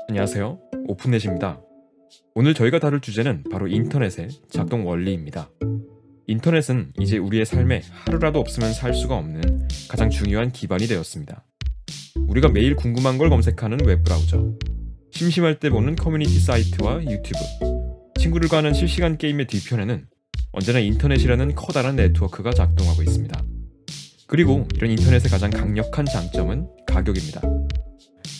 안녕하세요. 오픈넷입니다. 오늘 저희가 다룰 주제는 바로 인터넷의 작동 원리입니다. 인터넷은 이제 우리의 삶에 하루라도 없으면 살 수가 없는 가장 중요한 기반이 되었습니다. 우리가 매일 궁금한 걸 검색하는 웹브라우저, 심심할 때 보는 커뮤니티 사이트와 유튜브, 친구들과 하는 실시간 게임의 뒤편에는 언제나 인터넷이라는 커다란 네트워크가 작동하고 있습니다. 그리고 이런 인터넷의 가장 강력한 장점은 가격입니다.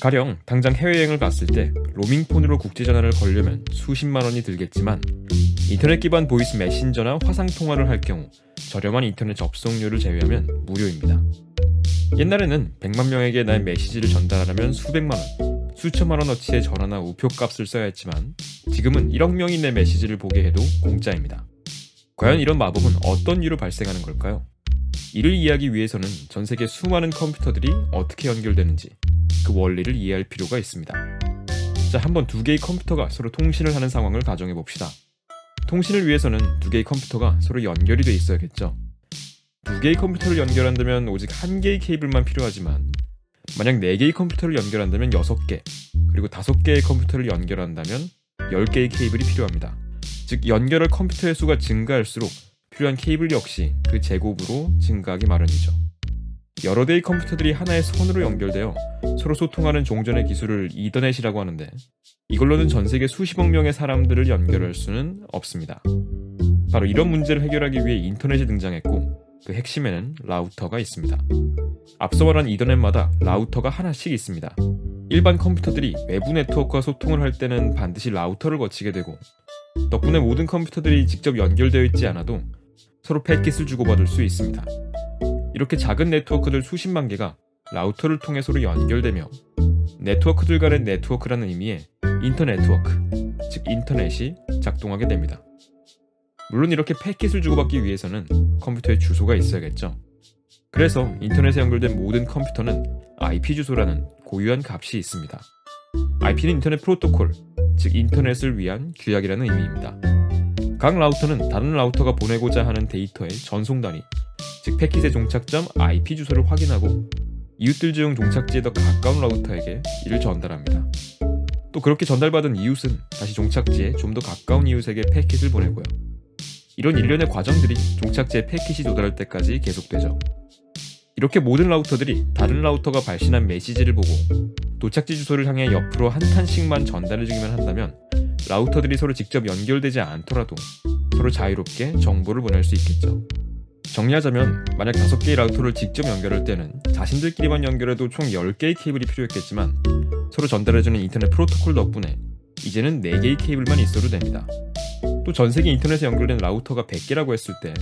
가령 당장 해외여행을 갔을 때 로밍폰으로 국제전화를 걸려면 수십만 원이 들겠지만 인터넷 기반 보이스 메신저나 화상통화를 할 경우 저렴한 인터넷 접속료를 제외하면 무료입니다. 옛날에는 100만 명에게 나의 메시지를 전달하려면 수백만 원, 수천만 원어치의 전화나 우표값을 써야 했지만 지금은 1억 명이 내 메시지를 보게 해도 공짜입니다. 과연 이런 마법은 어떤 이유로 발생하는 걸까요? 이를 이해하기 위해서는 전 세계 수많은 컴퓨터들이 어떻게 연결되는지 그 원리를 이해할 필요가 있습니다. 자, 한번 두 개의 컴퓨터가 서로 통신을 하는 상황을 가정해 봅시다. 통신을 위해서는 두 개의 컴퓨터가 서로 연결이 돼 있어야겠죠. 두 개의 컴퓨터를 연결한다면 오직 한 개의 케이블만 필요하지만 만약 네 개의 컴퓨터를 연결한다면 6개, 그리고 5개의 컴퓨터를 연결한다면 10개의 케이블이 필요합니다. 즉 연결할 컴퓨터의 수가 증가할수록 필요한 케이블 역시 그 제곱으로 증가하기 마련이죠. 여러 대의 컴퓨터들이 하나의 선으로 연결되어 서로 소통하는 종전의 기술을 이더넷이라고 하는데 이걸로는 전 세계 수십억 명의 사람들을 연결할 수는 없습니다. 바로 이런 문제를 해결하기 위해 인터넷이 등장했고 그 핵심에는 라우터가 있습니다. 앞서 말한 이더넷마다 라우터가 하나씩 있습니다. 일반 컴퓨터들이 외부 네트워크와 소통을 할 때는 반드시 라우터를 거치게 되고 덕분에 모든 컴퓨터들이 직접 연결되어 있지 않아도 서로 패킷을 주고받을 수 있습니다. 이렇게 작은 네트워크들 수십만 개가 라우터를 통해 서로 연결되며 네트워크들 간의 네트워크라는 의미의 인터네트워크, 즉 인터넷이 작동하게 됩니다. 물론 이렇게 패킷을 주고받기 위해서는 컴퓨터에 주소가 있어야겠죠. 그래서 인터넷에 연결된 모든 컴퓨터는 IP 주소라는 고유한 값이 있습니다. IP는 인터넷 프로토콜, 즉 인터넷을 위한 규약이라는 의미입니다. 각 라우터는 다른 라우터가 보내고자 하는 데이터의 전송 단위, 즉 패킷의 종착점 IP 주소를 확인하고 이웃들 중 종착지에 더 가까운 라우터에게 이를 전달합니다. 또 그렇게 전달받은 이웃은 다시 종착지에 좀 더 가까운 이웃에게 패킷을 보내고요. 이런 일련의 과정들이 종착지에 패킷이 도달할 때까지 계속되죠. 이렇게 모든 라우터들이 다른 라우터가 발신한 메시지를 보고 도착지 주소를 향해 옆으로 한 칸씩만 전달해주기만 한다면 라우터들이 서로 직접 연결되지 않더라도 서로 자유롭게 정보를 보낼 수 있겠죠. 정리하자면 만약 5개의 라우터를 직접 연결할 때는 자신들끼리만 연결해도 총 10개의 케이블이 필요했겠지만 서로 전달해주는 인터넷 프로토콜 덕분에 이제는 4개의 케이블만 있어도 됩니다. 또 전세계 인터넷에 연결된 라우터가 100개라고 했을 때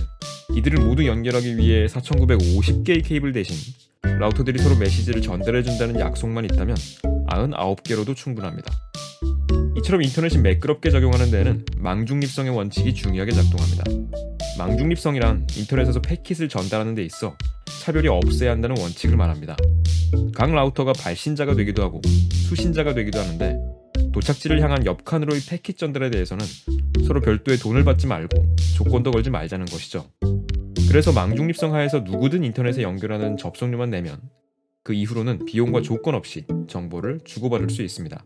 이들을 모두 연결하기 위해 4950개의 케이블 대신 라우터들이 서로 메시지를 전달해준다는 약속만 있다면 99개로도 충분합니다. 이처럼 인터넷이 매끄럽게 작용하는 데에는 망중립성의 원칙이 중요하게 작동합니다. 망중립성이란 인터넷에서 패킷을 전달하는 데 있어 차별이 없어야 한다는 원칙을 말합니다. 각 라우터가 발신자가 되기도 하고 수신자가 되기도 하는데 도착지를 향한 옆 칸으로의 패킷 전달에 대해서는 서로 별도의 돈을 받지 말고 조건도 걸지 말자는 것이죠. 그래서 망중립성 하에서 누구든 인터넷에 연결하는 접속료만 내면 그 이후로는 비용과 조건 없이 정보를 주고받을 수 있습니다.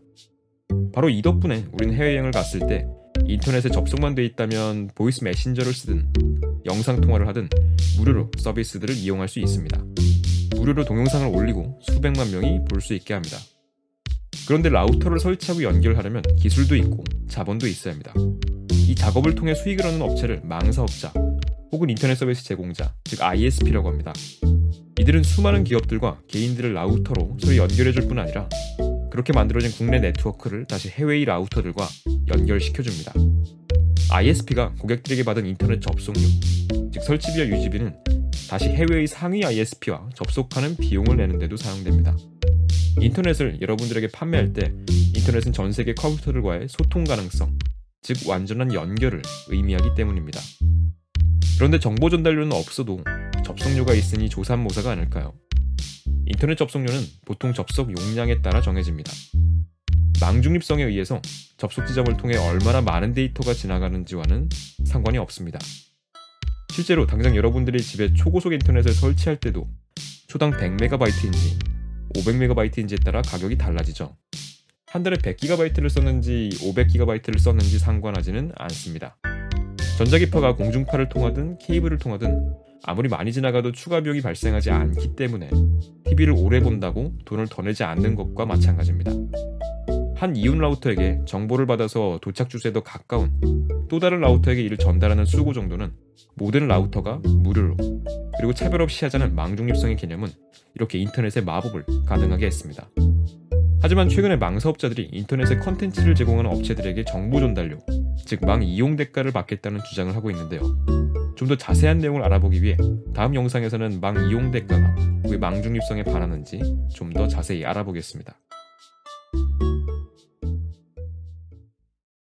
바로 이 덕분에 우린 해외여행을 갔을 때 인터넷에 접속만 돼 있다면 보이스 메신저를 쓰든 영상통화를 하든 무료로 서비스들을 이용할 수 있습니다. 무료로 동영상을 올리고 수백만 명이 볼 수 있게 합니다. 그런데 라우터를 설치하고 연결하려면 기술도 있고 자본도 있어야 합니다. 이 작업을 통해 수익을 얻는 업체를 망사업자 혹은 인터넷 서비스 제공자, 즉 ISP라고 합니다. 이들은 수많은 기업들과 개인들을 라우터로 서로 연결해줄 뿐 아니라 그렇게 만들어진 국내 네트워크를 다시 해외의 라우터들과 연결시켜줍니다. ISP가 고객들에게 받은 인터넷 접속료, 즉 설치비와 유지비는 다시 해외의 상위 ISP와 접속하는 비용을 내는 데도 사용됩니다. 인터넷을 여러분들에게 판매할 때 인터넷은 전 세계 컴퓨터들과의 소통 가능성, 즉 완전한 연결을 의미하기 때문입니다. 그런데 정보 전달료는 없어도 접속료가 있으니 조삼모사가 아닐까요? 인터넷 접속료는 보통 접속 용량에 따라 정해집니다. 망중립성에 의해서 접속 지점을 통해 얼마나 많은 데이터가 지나가는지와는 상관이 없습니다. 실제로 당장 여러분들이 집에 초고속 인터넷을 설치할 때도 초당 100MB인지 500MB인지에 따라 가격이 달라지죠. 한 달에 100GB를 썼는지 500GB를 썼는지 상관하지는 않습니다. 전자기파가 공중파를 통하든 케이블을 통하든 아무리 많이 지나가도 추가 비용이 발생하지 않기 때문에 TV를 오래 본다고 돈을 더 내지 않는 것과 마찬가지입니다. 한 이웃 라우터에게 정보를 받아서 도착 주소에 더 가까운 또 다른 라우터에게 이를 전달하는 수고 정도는 모든 라우터가 무료로, 그리고 차별 없이 하자는 망중립성의 개념은 이렇게 인터넷의 마법을 가능하게 했습니다. 하지만 최근에 망사업자들이 인터넷에 컨텐츠를 제공하는 업체들에게 정보 전달료, 즉 망 이용 대가를 받겠다는 주장을 하고 있는데요. 좀 더 자세한 내용을 알아보기 위해 다음 영상에서는 망 이용 대가가 왜 망중립성에 반하는지 좀 더 자세히 알아보겠습니다.